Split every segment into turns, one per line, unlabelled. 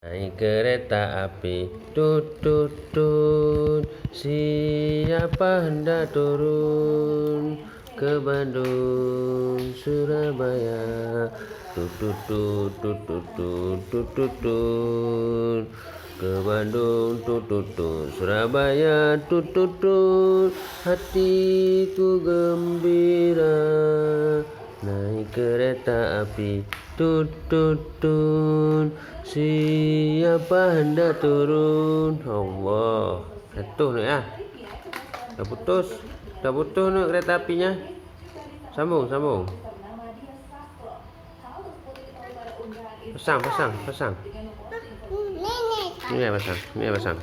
Naik kereta api, tut tut tut, siapa hendak turun ke Bandung, Surabaya, tut tut tut tut tut tut tut tut tut, ke Bandung, tut tut tut, Surabaya, tut tut tut, hatiku gembira. Naik kereta api, tut tut tut, siapa hendak turun? Allah, jatuh nih ah. Dah putus nih kereta apinya. Sambung. Pasang. Ini pasang.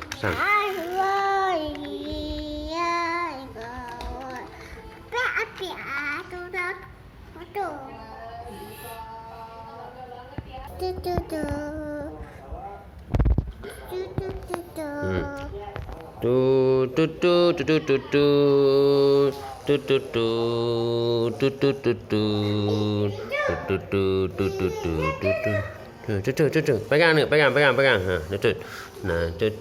Pegang. Ha, tutut. Nah, tutut.